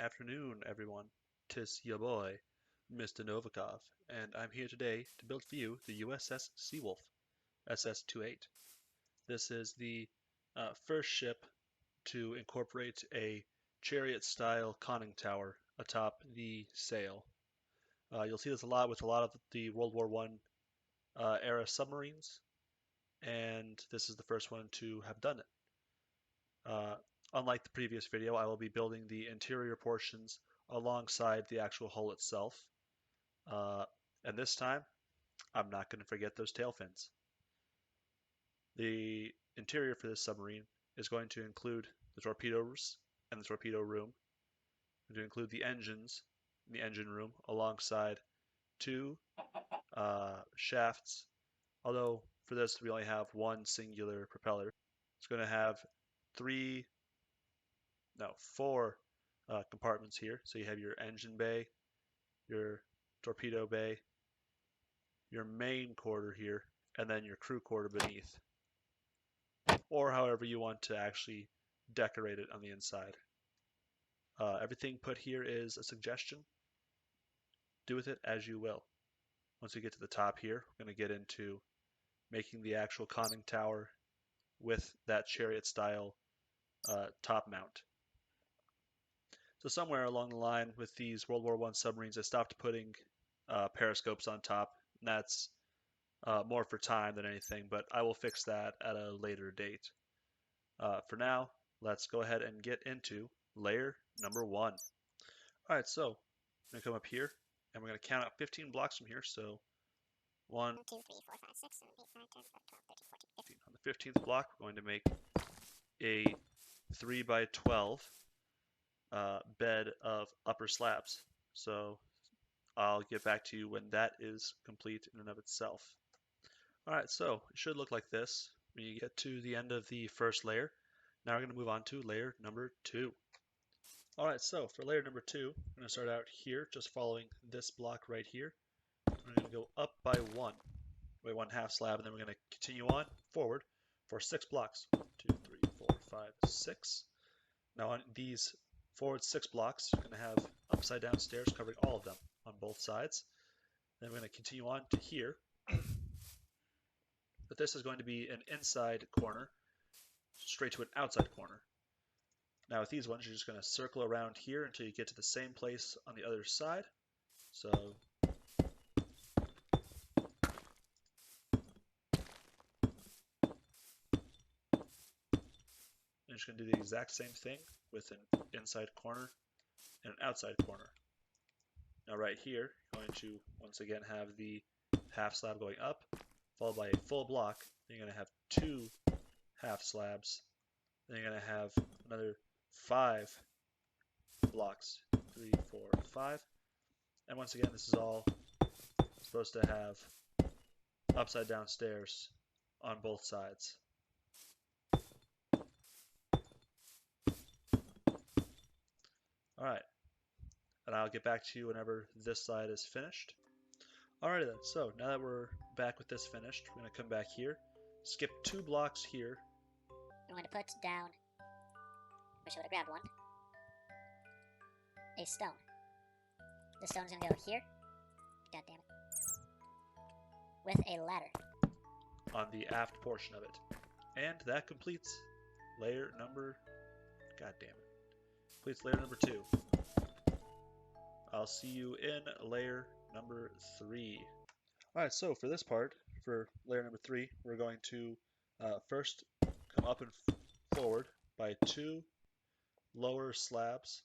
afternoon, everyone. 'Tis your boy, Mr. Novikov, and I'm here today to build for you the USS Seawolf, SS-28. This is the first ship to incorporate a chariot-style conning tower atop the sail. You'll see this a lot with a lot of the World War I era submarines, and this is the first one to have done it. Unlike the previous video, I will be building the interior portions alongside the actual hull itself. And this time, I'm not going to forget those tail fins. The interior for this submarine is going to include the torpedoes and the torpedo room. It's going to include the engines in the engine room alongside two shafts, although for this we only have one singular propeller. It's going to have four compartments here. So you have your engine bay, your torpedo bay, your main quarter here, and then your crew quarter beneath. Or however you want to actually decorate it on the inside. Everything put here is a suggestion. Do with it as you will. Once we get to the top here, we're going to get into making the actual conning tower with that chariot style top mount. So somewhere along the line with these World War I submarines, I stopped putting periscopes on top, and that's more for time than anything, but I will fix that at a later date. For now, let's go ahead and get into layer number 1. Alright, so I'm going to come up here, and we're going to count out 15 blocks from here, so 1, 2, 3, 4, 5, 6, 7, 8, 9, 10, 11, 12, 13, 14, 15. On the 15th block, we're going to make a 3 by 12 bed of upper slabs. So I'll get back to you when that is complete in and of itself. Alright, so it should look like this when you get to the end of the first layer. Now we're going to move on to layer number 2. Alright, so for layer number 2, I'm going to start out here, just following this block right here. We're going to go up by one half slab, and then we're going to continue on forward for 6 blocks. 1, 2, 3, 4, 5, 6. Now on these forward 6 blocks, you're going to have upside down stairs covering all of them on both sides. Then we're going to continue on to here. But this is going to be an inside corner, straight to an outside corner. Now with these ones, you're just going to circle around here until you get to the same place on the other side. So I'm just going to do the exact same thing with an inside corner and an outside corner. Now right here, you're going to once again have the half slab going up, followed by a full block. Then you're going to have 2 half slabs. Then you're going to have another 5 blocks. 3, 4, 5. And once again, this is all supposed to have upside down stairs on both sides. Alright, and I'll get back to you whenever this side is finished. Alrighty then, so now that we're back with this finished, we're going to come back here, skip 2 blocks here. I'm going to put down, wish I would have grabbed one, a stone. The stone's going to go here, god damn it, with a ladder. On the aft portion of it. And that completes layer number, god damn it, completes layer number 2. I'll see you in layer number 3. Alright, so for this part, for layer number 3, we're going to first come up and forward by 2 lower slabs.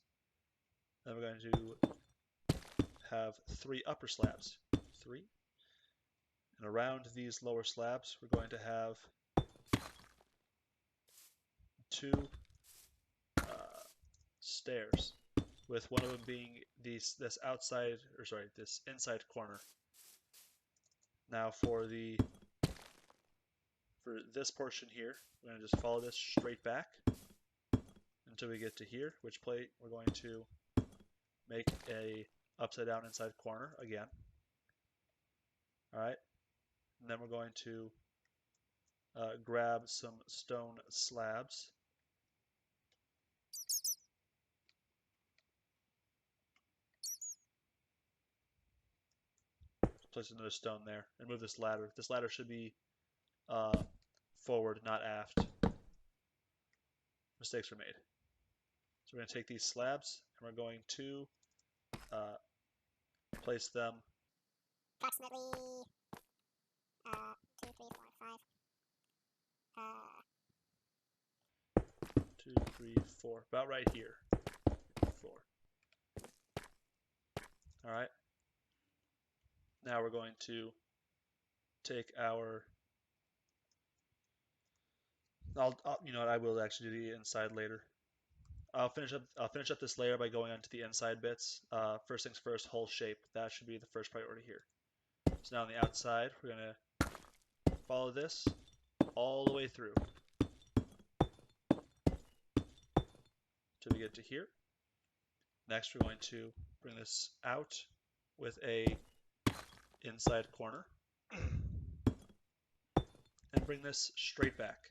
Then we're going to have 3 upper slabs. 3. And around these lower slabs, we're going to have 2 stairs, with one of them being this inside corner. Now for this portion here, we're going to just follow this straight back until we get to here, which plate we're going to make a upside down inside corner again. Alright, and then we're going to grab some stone slabs place another stone there and move this ladder. This ladder should be forward, not aft. Mistakes were made. So we're going to take these slabs and we're going to place them approximately 2, 3, 4, 5. 2, 3, 4, about right here. 4. All right. Now we're going to take our. You know what? I will actually do the inside later. I'll finish up this layer by going onto the inside bits. First things first, hull shape. That should be the first priority here. So now on the outside, we're gonna follow this all the way through till we get to here. Next, we're going to bring this out with a inside corner and bring this straight back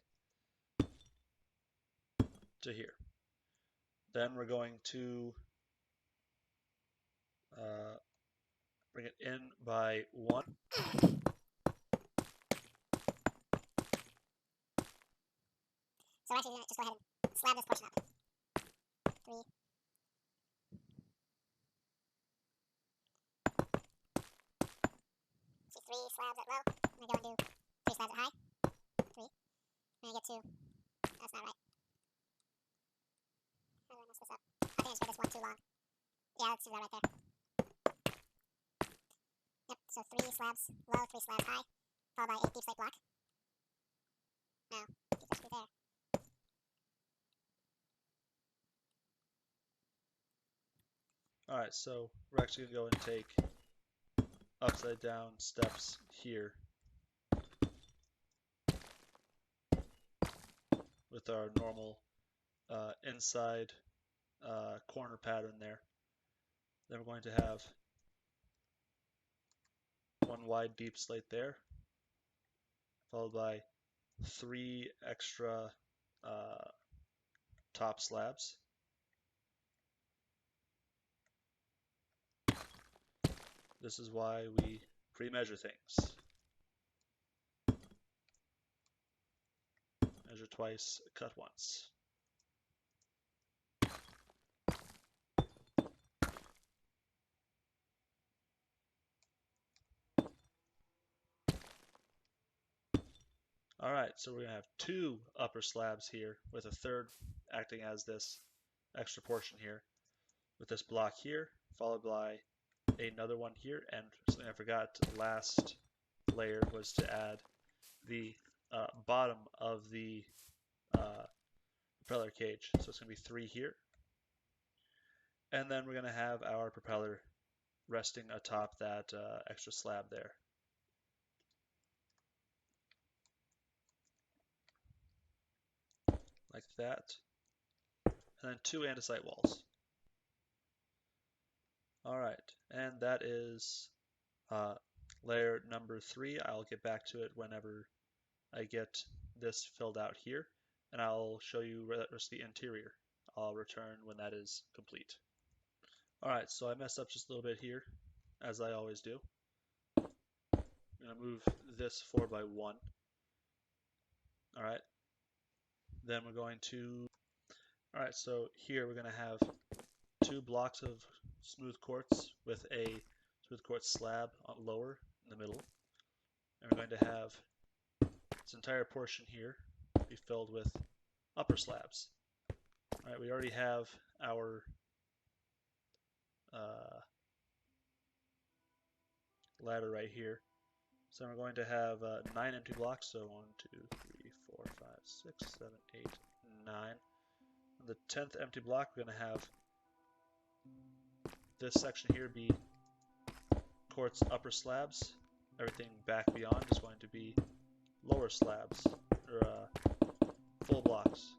to here. Then we're going to bring it in by 1. So we're actually going to just go ahead and slab this portion up. 3. See 3 slabs at low. I'm going to go and do 3 slabs at high. 3. I'm going to get to. That's not right. How do I mess this up? I think I just made this one too long. Yeah, let's do that right there. Yep, so 3 slabs low, 3 slabs high, followed by a deep slate block. Now, deep slate should be there. Alright, so we're actually going to go and take upside down steps here with our normal inside corner pattern there. Then we're going to have 1 wide deep slate there, followed by 3 extra top slabs. This is why we pre-measure things. Measure twice, cut once. Alright, so we're going to have 2 upper slabs here with a 3rd acting as this extra portion here with this block here, followed by another one here, and something I forgot last layer was to add the bottom of the propeller cage. So it's going to be 3 here. And then we're going to have our propeller resting atop that extra slab there. Like that. And then 2 andesite walls. Alright, and that is layer number 3. I'll get back to it whenever I get this filled out here, and I'll show you the rest of the interior. I'll return when that is complete. Alright, so I messed up just a little bit here, as I always do. I'm going to move this 4 by 1. Alright, then we're going to... Alright, so here we're going to have 2 blocks of smooth quartz with a smooth quartz slab lower in the middle. And we're going to have this entire portion here be filled with upper slabs. Alright, we already have our ladder right here. So we're going to have 9 empty blocks, so 1, 2, 3, 4, 5, 6, 7, 8, 9. On the 10th empty block, we're going to have this section here be quartz upper slabs. Everything back beyond is going to be lower slabs, or full blocks.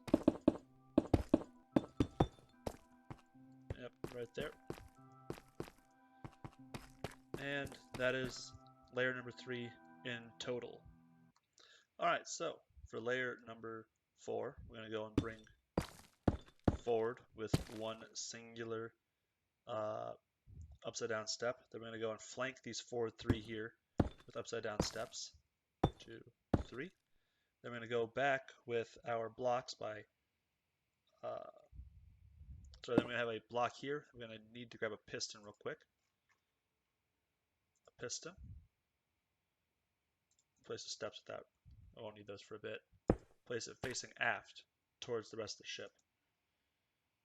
Yep, right there. And that is layer number 3 in total. Alright, so for layer number 4, we're going to go and bring forward with 1 singular upside down step. Then we're going to go and flank these forward 3 here with upside down steps. 2, 3. Then we're going to go back with our blocks by so then we have a block here. We're going to need to grab a piston real quick. A piston. Place the steps with that. I won't need those for a bit. Place it facing aft towards the rest of the ship.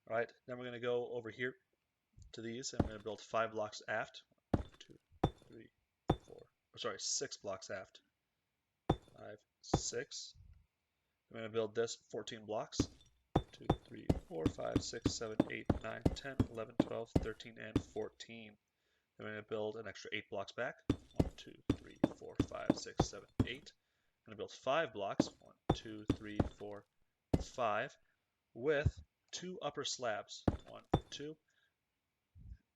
Alright, then we're going to go over here to these and I'm going to build 5 blocks aft. 1, 2, 3, 4. Oh, sorry, 6 blocks aft. 5, 6. I'm going to build this 14 blocks. 2, 3, 4, 5, 6, 7, 8, 9, 10, 11, 12, 13, and 14. Then I'm going to build an extra 8 blocks back. 1, 2, 3, 4, 5, 6, 7, 8. I'm going to build 5 blocks. 1, 2, 3, 4, 5. With 2 upper slabs. 1, 2.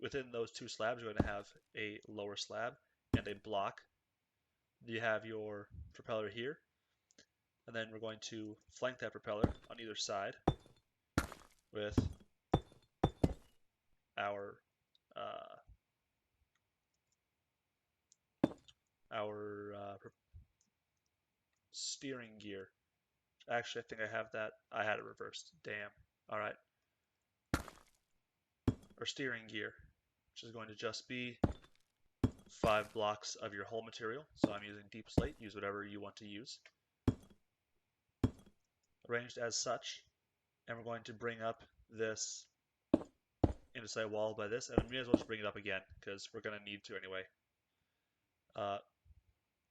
Within those 2 slabs, you're going to have a lower slab and a block. You have your propeller here. And then we're going to flank that propeller on either side with our steering gear. Actually, I think I have that. I had it reversed. Damn. All right. Our steering gear, which is going to just be 5 blocks of your hull material. So I'm using deep slate. Use whatever you want to use. Arranged as such. And we're going to bring up this andesite wall by this. And we may as well just bring it up again because we're going to need to anyway.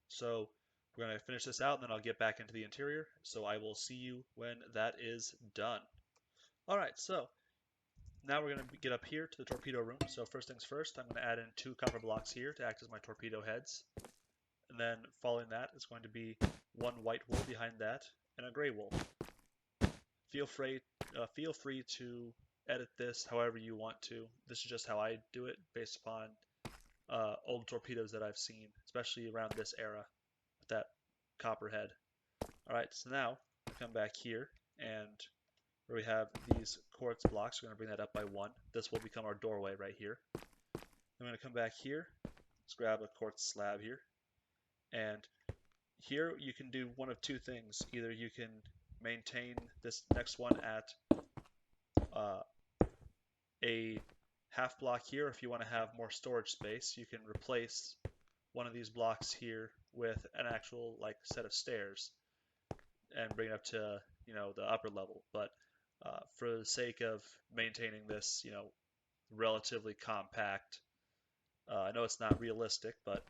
So we're going to finish this out and then I'll get back into the interior. So I will see you when that is done. Alright, so now we're going to get up here to the torpedo room. So first things first, I'm going to add in 2 copper blocks here to act as my torpedo heads. And then following that is going to be 1 white wool behind that and a gray wool. Feel free to edit this however you want to. This is just how I do it based upon old torpedoes that I've seen, especially around this era with that copper head. Alright, so now I come back here and where we have these quartz blocks, we're going to bring that up by 1. This will become our doorway right here. I'm going to come back here. Let's grab a quartz slab here. And here you can do one of 2 things. Either you can maintain this next one at a half block here. If you want to have more storage space, you can replace one of these blocks here with an actual set of stairs and bring it up to the upper level. But for the sake of maintaining this relatively compact, I know it's not realistic, but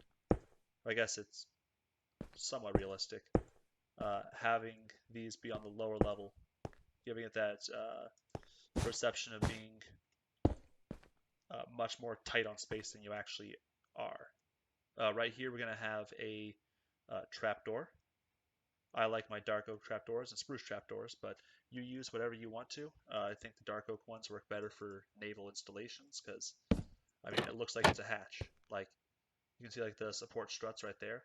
I guess it's somewhat realistic, having these be on the lower level, giving it that perception of being much more tight on space than you actually are. Right here we're going to have a trapdoor. I like my dark oak trapdoors and spruce trapdoors, but you use whatever you want to. I think the dark oak ones work better for naval installations because, I mean, it looks like it's a hatch. Like, you can see the support struts right there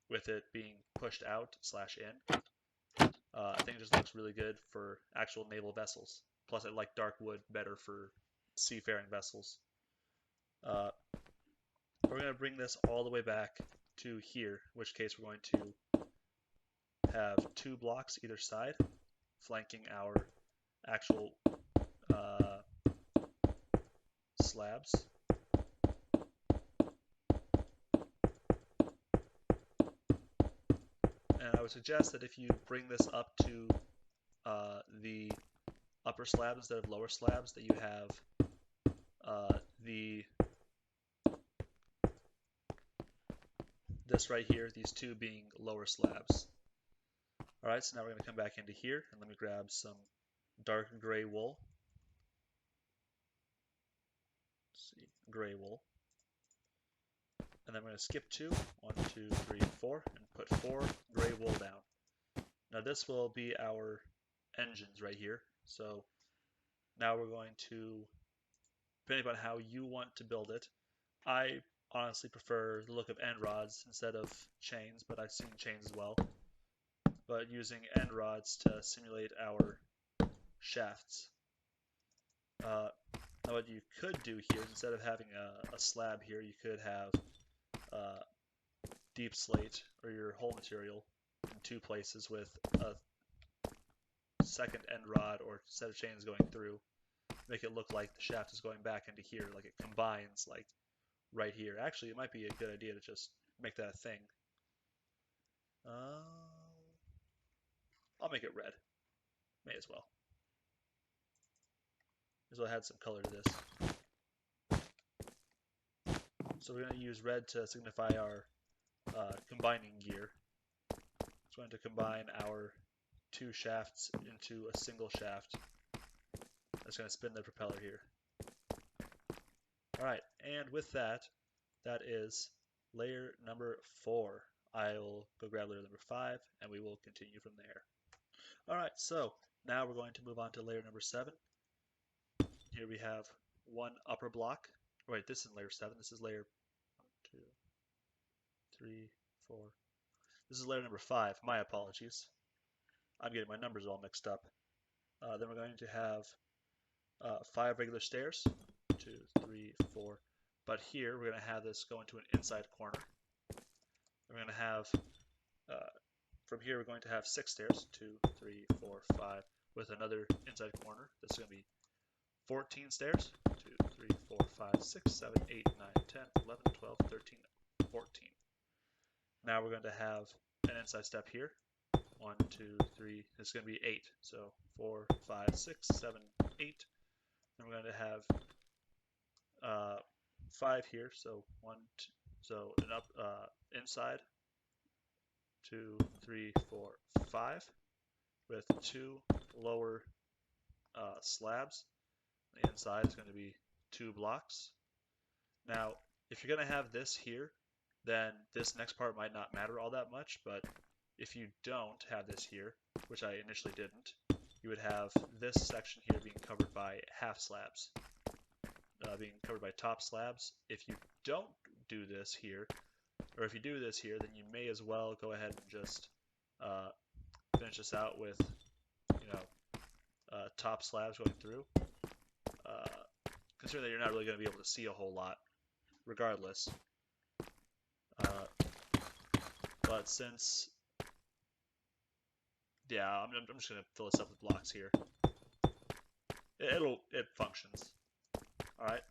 with it being pushed out / in. I think it just looks really good for actual naval vessels. Plus, I like dark wood better for seafaring vessels. We're going to bring this all the way back to here, in which case we're going to have 2 blocks either side, flanking our actual slabs. And I would suggest that if you bring this up to the upper slabs instead of lower slabs, that you have this right here, these 2 being lower slabs. Alright, so now we're going to come back into here, and let me grab some dark gray wool. Let's see, gray wool. And then we're going to skip 2, 1, 2, 3, 4, and put 4 gray wool down. Now this will be our engines right here. So now we're going to, depending on how you want to build it, I honestly prefer the look of end rods instead of chains, but I've seen chains as well. But using end rods to simulate our shafts. Now Now what you could do here, instead of having a slab here, you could have deep slate or your hull material in two places with a second end rod or set of chains going through. Make it look like the shaft is going back into here, like it combines like right here. Actually, it might be a good idea to just make that a thing. I'll make it red. May as well. As well add some color to this. So we're going to use red to signify our combining gear. It's going to combine our two shafts into a single shaft. That's going to spin the propeller here. Alright, and with that, that is layer number 4. I'll go grab layer number 5, and we will continue from there. Alright, so now we're going to move on to layer number 7. Here we have one upper block. Wait, this isn't layer 7, this is layer 1, 2, 3, 4. This is layer number 5, my apologies. I'm getting my numbers all mixed up. Then we're going to have 5 regular stairs, 2, 3, 4. But here we're going to have this go into an inside corner. We're going to have, from here we're going to have 6 stairs, 2, 3, 4, 5, with another inside corner. That's going to be 14 stairs, 2, 3, 4, 5, 6, 7, 8, 9, 10, 11, 12, 13, 14. Now we're going to have an inside step here. 1, 2, 3, it's going to be 8. So 4, 5, 6, 7, 8. And we're going to have 5 here. So 1, 2, so an up inside. 2, 3, 4, 5. With 2 lower slabs. The inside is going to be 2 blocks. Now, if you're going to have this here, then this next part might not matter all that much, but if you don't have this here, which I initially didn't, you would have this section here being covered by half slabs, being covered by top slabs. If you don't do this here, or if you do this here, then you may as well go ahead and just finish this out with, top slabs going through. Considering that you're not really going to be able to see a whole lot, regardless. But since, yeah, I'm just going to fill this up with blocks here. It functions. All right.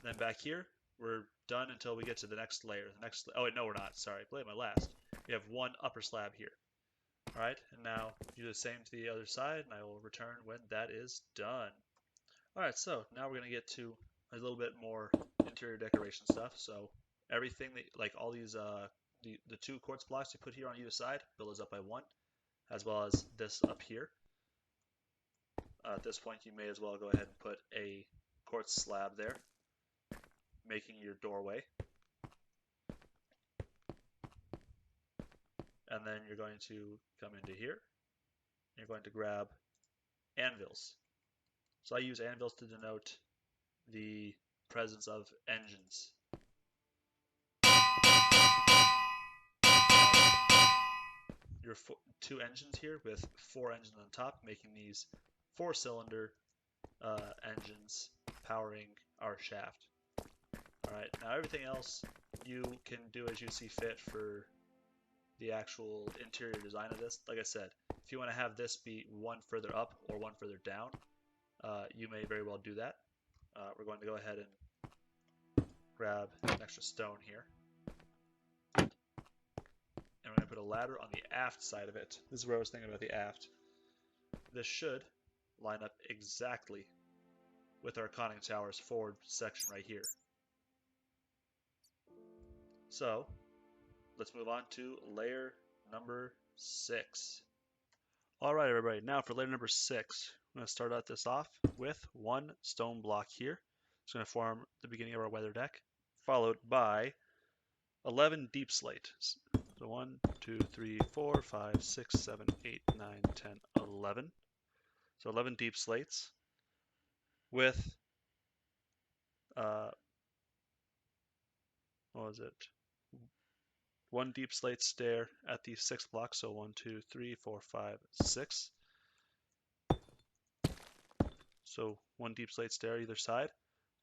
Then back here, we're done until we get to the next layer. Oh wait, no, we're not. Sorry, play my last. We have one upper slab here. All right, and now do the same to the other side, and I will return when that is done. All right, so now we're gonna get to a little bit more interior decoration stuff. So everything that, like all these, the 2 quartz blocks you put here on either side, fill those up by 1, as well as this up here. At this point, you may as well go ahead and put a quartz slab there, making your doorway. And then you're going to come into here. You're going to grab anvils. So I use anvils to denote the presence of engines. Your 2 engines here with 4 engines on top, making these 4-cylinder engines powering our shaft. Alright, now everything else you can do as you see fit for the actual interior design of this. Like I said, if you want to have this be 1 further up or 1 further down, you may very well do that. We're going to go ahead and grab an extra stone here. And we're going to put a ladder on the aft side of it. This is where I was thinking about the aft. This should line up exactly with our conning tower's forward section right here. So, let's move on to layer number 6. Alright everybody, now for layer number 6, I'm going to start out this off with 1 stone block here. It's going to form the beginning of our weather deck, followed by 11 deep slate. So 1, 2, 3, 4, 5, 6, 7, 8, 9, 10, 11. So 11 deep slates with, what was it? 1 deep slate stair at the 6th block, so 1, 2, 3, 4, 5, 6. So 1 deep slate stair either side.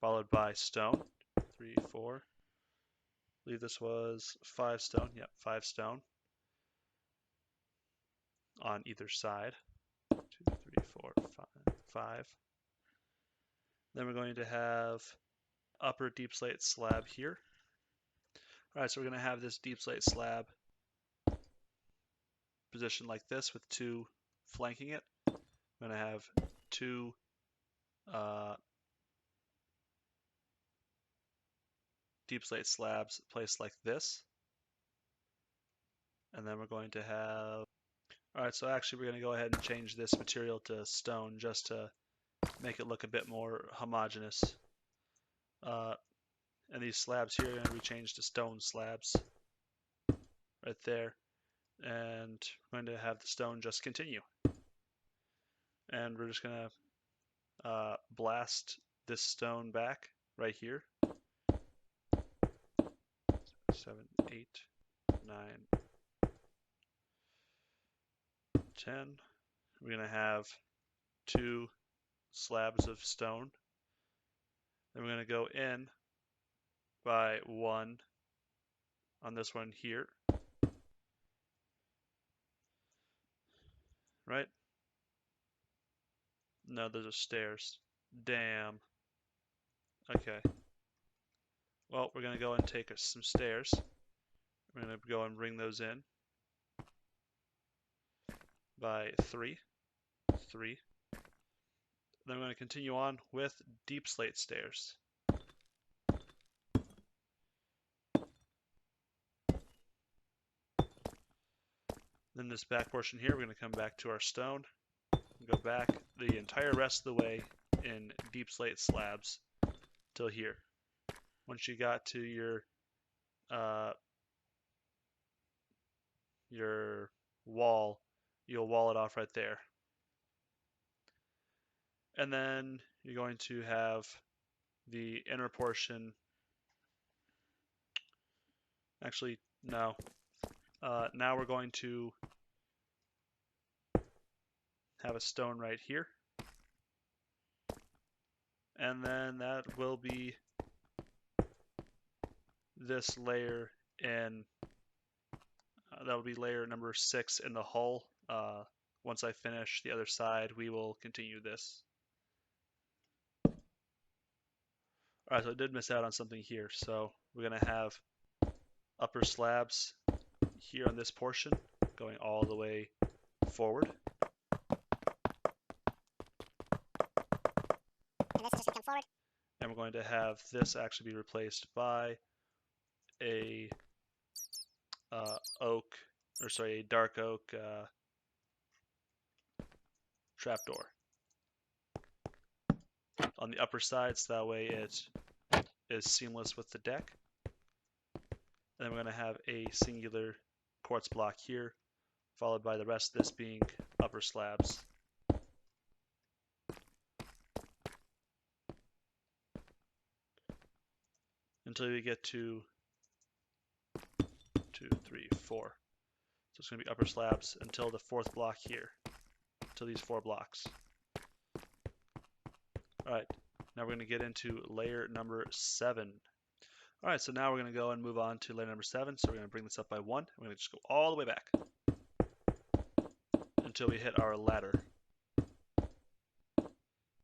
followed by stone. 3, 4. I believe this was 5 stone. Yep, 5 stone on either side. 2, 3, 4, 5. Then we're going to have upper deep slate slab here. All right, so we're going to have this deep slate slab positioned like this with 2 flanking it. I'm going to have 2 deep slate slabs placed like this. And then we're going to have, all right, so actually we're going to go ahead and change this material to stone just to make it look a bit more homogeneous. And these slabs here are going to be changed to stone slabs right there. And we're going to have the stone just continue. And we're just going to blast this stone back right here. 7, 8, 9, 10. We're going to have 2 slabs of stone. Then we're going to go in by 1 on this one here. Right? No, those are stairs. Damn. Okay. Well, we're going to go and take some stairs. We're going to go and bring those in by 3. 3. Then we're going to continue on with deep slate stairs. Then this back portion here, we're going to come back to our stone, go back the entire rest of the way in deep slate slabs till here. Once you got to your wall, you'll wall it off right there. And then you're going to have the inner portion. Actually, no. Now we're going to have a stone right here. And then that will be this layer in, that will be layer number 6 in the hull. Once I finish the other side, we will continue this. Alright, so I did miss out on something here. So we're going to have upper slabs here on this portion going all the way forward. And this is just going to come forward. And we're going to have this actually be replaced by a dark oak trapdoor on the upper side, so that way it is seamless with the deck. And then we're going to have a singular quartz block here, followed by the rest of this being upper slabs. Until we get to 2, 3, 4. So it's going to be upper slabs until the 4th block here, until these 4 blocks. Alright, now we're going to get into layer number 7. Alright, so now we're going to go and move on to layer number 7. So we're going to bring this up by 1. We're going to just go all the way back until we hit our ladder.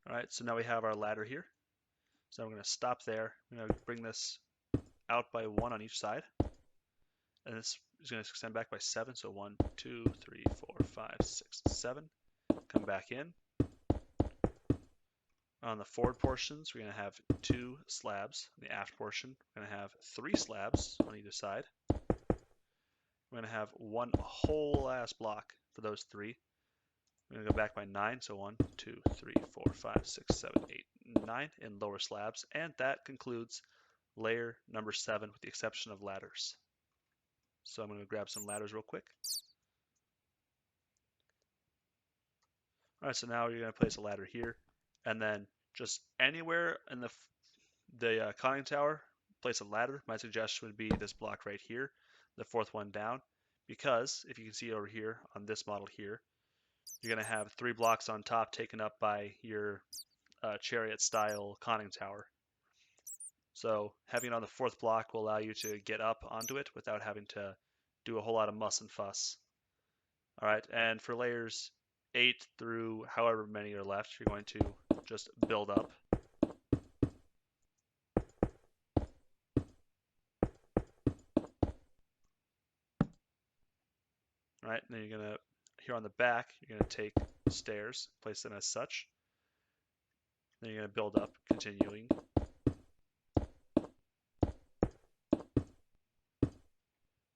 Alright, so now we have our ladder here. So now we're going to stop there. We're going to bring this out by 1 on each side. And this is going to extend back by 7. So 1, 2, 3, 4, 5, 6, 7. Come back in. On the forward portions, we're going to have 2 slabs. On the aft portion, we're going to have 3 slabs on either side. We're going to have 1 whole ass block for those 3. We're going to go back by 9. So 1, 2, 3, 4, 5, 6, 7, 8, 9 in lower slabs. And that concludes layer number 7 with the exception of ladders. So I'm going to grab some ladders real quick. Alright, so now you're going to place a ladder here. And then just anywhere in the conning tower, place a ladder. My suggestion would be this block right here, the 4th one down, because if you can see over here on this model here, you're going to have 3 blocks on top taken up by your chariot style conning tower. So having it on the fourth block will allow you to get up onto it without having to do a whole lot of muss and fuss. All right, and for layers 8 through however many are left, you're going to just build up. All right, and then you're going to, here on the back, you're going to take stairs, place them as such. Then you're going to build up, continuing.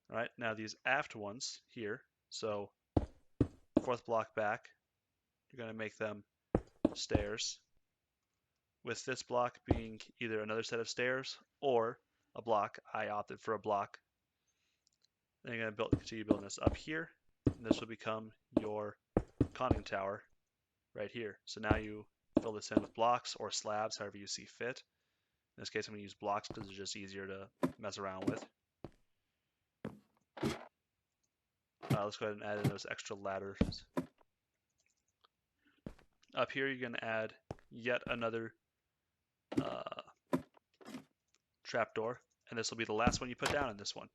All right, now these aft ones here, so fourth block back, you're going to make them stairs, with this block being either another set of stairs or a block. I opted for a block. Then you're going to continue building this up here, and this will become your conning tower right here. So now you fill this in with blocks or slabs, however you see fit. In this case, I'm going to use blocks because it's just easier to mess around with. Let's go ahead and add in those extra ladders. Up here, you're going to add yet another trapdoor, and this will be the last one you put down in this one.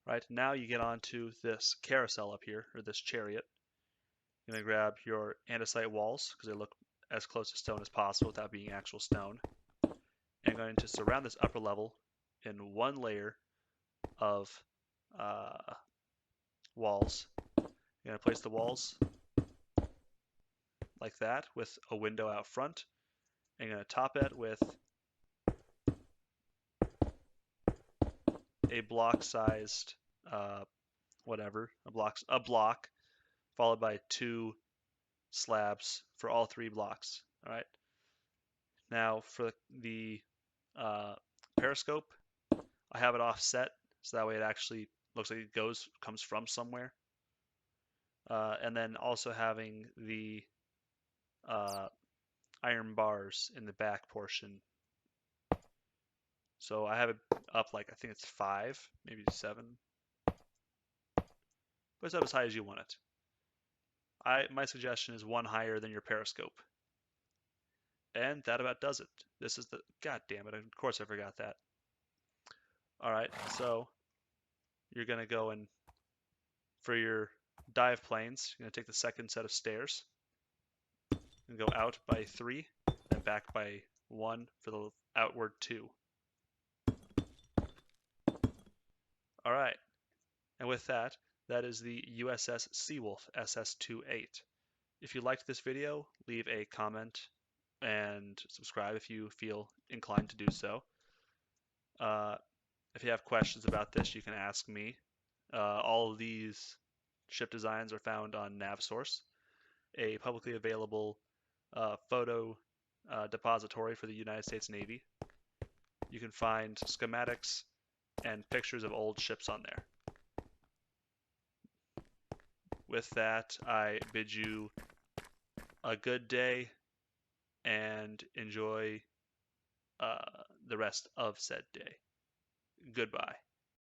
Right, now you get onto this carousel up here, or this chariot. You're going to grab your andesite walls, because they look as close to stone as possible without being actual stone. And going to surround this upper level in one layer of walls. You're going to place the walls like that with a window out front. And you're going to top it with a block-sized a block followed by 2 slabs for all 3 blocks. All right. Now for the periscope, I have it offset so that way it actually looks like it comes from somewhere. And then also having the iron bars in the back portion. So I have it up like, I think it's 5, maybe 7. But it's up as high as you want it. My suggestion is 1 higher than your periscope. And that about does it. This is the, god damn it, of course I forgot that. Alright, so you're going to go and, for your dive planes, you're going to take the second set of stairs and go out by 3 and back by 1 for the outward 2. Alright, and with that, that is the USS Seawolf SS-28. If you liked this video, leave a comment and subscribe if you feel inclined to do so. If you have questions about this, you can ask me. All of these ship designs are found on Navsource, a publicly available photo depository for the United States Navy. You can find schematics and pictures of old ships on there. With that, I bid you a good day and enjoy the rest of said day. Goodbye.